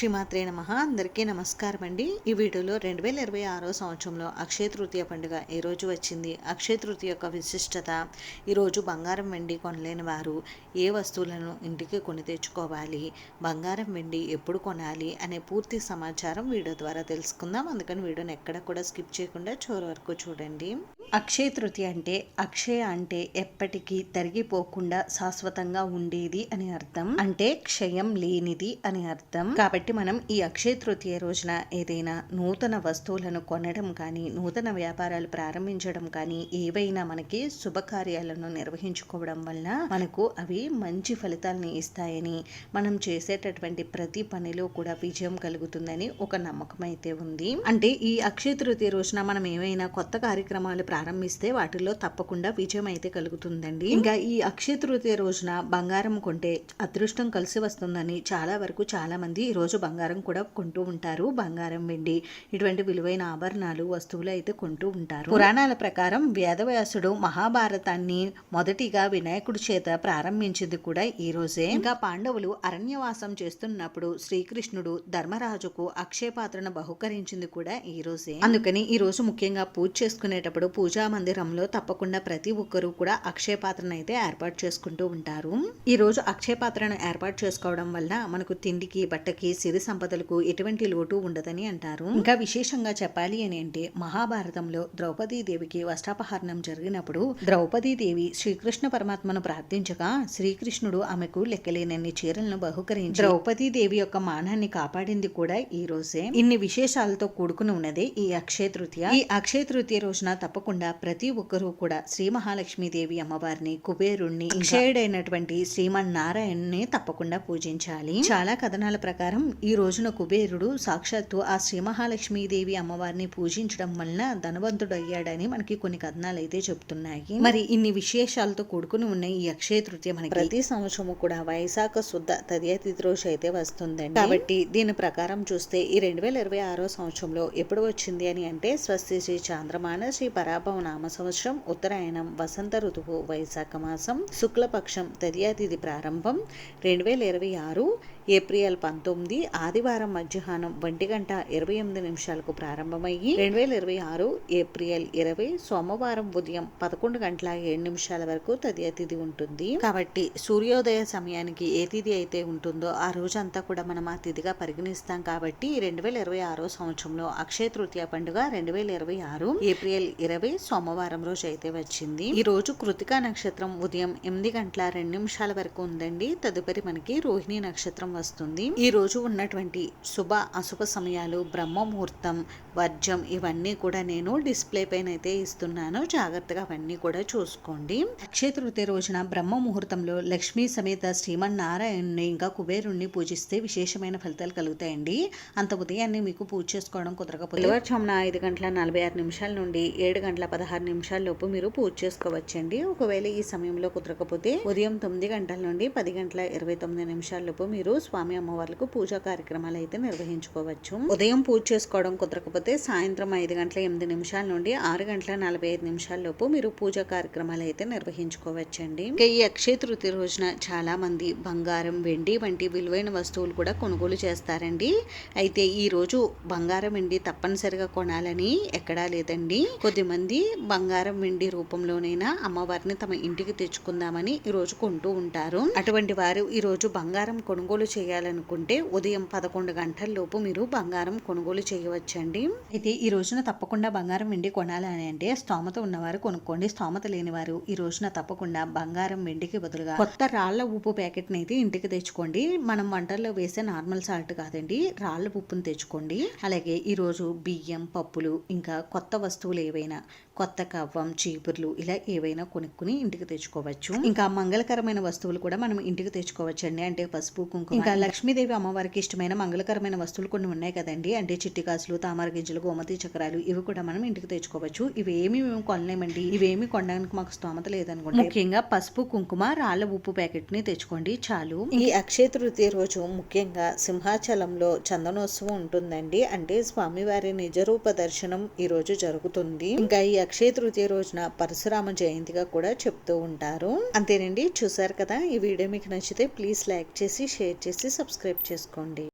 శ్రీమాత్రే నమః. అందరికీ నమస్కారం అండి. ఈ వీడియోలో 2026 సంవత్సరంలో అక్షయ తృతీయ పండుగ ఏ రోజు వచ్చింది, అక్షయ తృతీయ యొక్క విశిష్టత, ఈరోజు బంగారం వెండి కొనలేని వారు ఏ వస్తువులను ఇంటికి కొని తెచ్చుకోవాలి, బంగారం వెండి ఎప్పుడు కొనాలి అనే పూర్తి సమాచారం వీడియో ద్వారా తెలుసుకుందాం. అందుకని వీడియోని ఎక్కడ కూడా స్కిప్ చేయకుండా చివరి వరకు చూడండి. అక్షయ తృతీయ అంటే అక్షయ అంటే ఎప్పటికీ తరిగిపోకుండా శాశ్వతంగా ఉండేది అని అర్థం. అంటే క్షయం లేనిది అని అర్థం. కాబట్టి మనం ఈ అక్షయ తృతీయ రోజున ఏదైనా నూతన వస్తువులను కొనడం కానీ, నూతన వ్యాపారాలు ప్రారంభించడం కానీ, ఏవైనా మనకి శుభకార్యాలను నిర్వహించుకోవడం వల్ల మనకు అవి మంచి ఫలితాలని ఇస్తాయని, మనం చేసేటటువంటి ప్రతి పనిలో కూడా విజయం కలుగుతుందని ఒక నమ్మకం అయితే ఉంది. అంటే ఈ అక్షయ తృతీయ రోజున మనం ఏమైనా కొత్త కార్యక్రమాలు ప్రారంభిస్తే వాటిల్లో తప్పకుండా విజయం అయితే కలుగుతుందండి. ఇంకా ఈ అక్షయ తృతీయ రోజున బంగారం కొంటే అదృష్టం కలిసి వస్తుందని చాలా వరకు చాలా మంది ఈ రోజు బంగారం కూడా కొంటూ ఉంటారు. బంగారం వెండి ఇటువంటి విలువైన ఆభరణాలు వస్తువులు అయితే కొంటూ ఉంటారు. పురాణాల ప్రకారం వేదవ్యాసుడు మహాభారతాన్ని మొదటిగా వినాయకుడి చేత ప్రారంభించింది కూడా ఈ రోజే. ఇంకా పాండవులు అరణ్యవాసం చేస్తున్నప్పుడు శ్రీకృష్ణుడు ధర్మరాజుకు అక్షయ పాత్రను బహుకరించింది కూడా ఈ రోజే. అందుకని ఈ రోజు ముఖ్యంగా పూజ చేసుకునేటప్పుడు పూజా మందిరంలో తప్పకుండా ప్రతి ఒక్కరూ కూడా అక్షయ పాత్రను అయితే ఏర్పాటు చేసుకుంటూ ఉంటారు. ఈ రోజు అక్షయ పాత్రను ఏర్పాటు చేసుకోవడం వల్ల మనకు తిండికి, బట్టకి, సిరి సంపదలకు ఎటువంటి లోటు ఉండదని అంటారు. ఇంకా విశేషంగా చెప్పాలి అని అంటే మహాభారతంలో ద్రౌపదీదేవికి వస్త్రాపహరణం జరిగినప్పుడు ద్రౌపదీదేవి శ్రీకృష్ణ పరమాత్మను ప్రార్థించగా శ్రీకృష్ణుడు ఆమెకు లెక్కలేనన్ని చీరలను బహుకరించి ద్రౌపదీదేవి యొక్క మానాన్ని కాపాడింది కూడా ఈ రోజే. ఇన్ని విశేషాలతో కూడుకుని ఉన్నదే ఈ అక్షయ తృతీయ. ఈ అక్షయ తృతీయ రోజున తప్పకుండా ప్రతి ఒక్కరూ కూడా శ్రీ మహాలక్ష్మీదేవి అమ్మవారిని, కుబేరుణ్ణి, అక్షయుడైనటువంటి శ్రీమన్నారాయణ్ణి తప్పకుండా పూజించాలి. చాలా కథనాల ప్రకారం ఈ రోజున కుబేరుడు సాక్షాత్తు ఆ శ్రీ మహాలక్ష్మీదేవి అమ్మవారిని పూజించడం వలన ధనవంతుడు అయ్యాడని మనకి కొన్ని కథనాలు అయితే చెప్తున్నాయి. మరి ఇన్ని విశేషాలతో కూడుకుని ఉన్న ఈ అక్షయ తృతీయ మనకి ప్రతి సంవత్సరము కూడా వైశాఖ శుద్ధ తదియ తిథి రోజు అయితే వస్తుందండి. కాబట్టి దీని ప్రకారం చూస్తే ఈ 2026 సంవత్సరంలో ఎప్పుడు వచ్చింది అని అంటే స్వస్తి శ్రీ చాంద్రమాన శ్రీ పరాభవ నామ సంవత్సరం, ఉత్తరాయణం, వసంత ఋతువు, వైశాఖ మాసం, శుక్లపక్షం, తదియ తిథి ప్రారంభం, 2026 ఏప్రిల్ 19 ఆదివారం మధ్యాహ్నం 1:28 ప్రారంభమయ్యి 2026 ఏప్రిల్ 20 సోమవారం ఉదయం 11:07 వరకు తదియ తిథి ఉంటుంది. కాబట్టి సూర్యోదయ సమయానికి ఏ తిథి అయితే ఉంటుందో ఆ రోజంతా కూడా మనం ఆ తిథిగా పరిగణిస్తాం. కాబట్టి 2026 సంవత్సరంలో అక్షయ తృతీయ పండుగ 2026 ఏప్రిల్ 20 సోమవారం రోజు అయితే వచ్చింది. ఈ రోజు కృతికా నక్షత్రం ఉదయం 8:02 వరకు ఉందండి. తదుపరి మనకి రోహిణి నక్షత్రం వస్తుంది. ఈ రోజు ఉన్నటువంటి శుభ అశుభ సమయాలు, బ్రహ్మ ముహూర్తం, వర్జం ఇవన్నీ కూడా నేను డిస్ప్లే పైన అయితే ఇస్తున్నాను. జాగ్రత్తగా అవన్నీ కూడా చూసుకోండి. అక్షయ తృతీయ రోజున బ్రహ్మ ముహూర్తంలో లక్ష్మీ సమేత శ్రీమన్నారాయణుని ఇంకా కుబేరుణ్ణి పూజిస్తే విశేషమైన ఫలితాలు కలుగుతాయండి. అంత ఉదయాన్నే మీకు పూజ చేసుకోవడం కుదరకపోతే తెల్లవారుజామున 5:46 నుండి 7:16 లోపు మీరు పూజ చేసుకోవచ్చండి. ఒకవేళ ఈ సమయంలో కుదరకపోతే ఉదయం 9 గంటల నుండి 10:29 లోపు మీరు స్వామి అమ్మవార్లకు పూజా కార్యక్రమాలు అయితే నిర్వహించుకోవచ్చు. ఉదయం పూజ చేసుకోవడం కుదరకపోతే సాయంత్రం 5:08 నుండి 6:45 లోపు మీరు పూజా కార్యక్రమాలు అయితే నిర్వహించుకోవచ్చండి. ఈ అక్షయ తృతీయ రోజున చాలా మంది బంగారం, వెండి వంటి విలువైన వస్తువులు కూడా కొనుగోలు చేస్తారండి. అయితే ఈ రోజు బంగారం, వెండి తప్పనిసరిగా కొనాలని ఎక్కడా లేదండి. కొద్దిమంది బంగారం, వెండి రూపంలోనైనా అమ్మవారిని తమ ఇంటికి తెచ్చుకుందామని ఈ రోజు కొంటూ ఉంటారు. అటువంటి వారు ఈ రోజు బంగారం కొనుగోలు చేయాలనుకుంటే ఉదయం 11 గంటల లోపు మీరు బంగారం కొనుగోలు చేయవచ్చండి. అయితే ఈ రోజున తప్పకుండా బంగారం, వెండి కొనాలని అంటే స్తోమత ఉన్నవారు కొనుక్కోండి. స్తోమత లేని వారు ఈ రోజున తప్పకుండా బంగారం, వెండికి బదులుగా కొత్త రాళ్ల ఉప్పు ప్యాకెట్ అయితే ఇంటికి తెచ్చుకోండి. మనం వంటల్లో వేసే నార్మల్ సాల్ట్ కాదండి, రాళ్ల ఉప్పును తెచ్చుకోండి. అలాగే ఈ రోజు బియ్యం, పప్పులు ఇంకా కొత్త వస్తువులు ఏవైనా, కొత్త కవ్వం, చీపుర్లు ఇలా ఏవైనా కొనుక్కుని ఇంటికి తెచ్చుకోవచ్చు. ఇంకా మంగళకరమైన వస్తువులు కూడా మనం ఇంటికి తెచ్చుకోవచ్చు అండి. అంటే పసుపు, కుంకుమ, ఇంకా లక్ష్మీదేవి అమ్మవారికి ఇష్టమైన మంగళకరమైన వస్తువులు కొన్ని ఉన్నాయి కదండి. అంటే చిట్టి కాసులు, తామర గింజలు, గోమతి చక్రాలు ఇవి కూడా మనం ఇంటికి తెచ్చుకోవచ్చు. ఇవేమి మేము కొనలేమండి, ఇవేమి కొనడానికి మాకు స్తోమత లేదనుకోండి, ముఖ్యంగా పసుపు, కుంకుమ, రాళ్ల ఉప్పు ప్యాకెట్ ని తెచ్చుకోండి చాలు. ఈ అక్షయ తృతీయ రోజు ముఖ్యంగా సింహాచలంలో చందనోత్సవం ఉంటుందండి. అంటే స్వామివారి నిజరూప దర్శనం ఈ రోజు జరుగుతుంది. ఇంకా ఈ అక్షయ తృతీయ రోజున పరశురామ జయంతిగా కూడా చెప్తూ ఉంటారు. అంతేనండి, చూసారు కదా. ఈ వీడియో మీకు నచ్చితే ప్లీజ్ లైక్ చేసి, షేర్ చేసి, సబ్స్క్రైబ్ చేసుకోండి.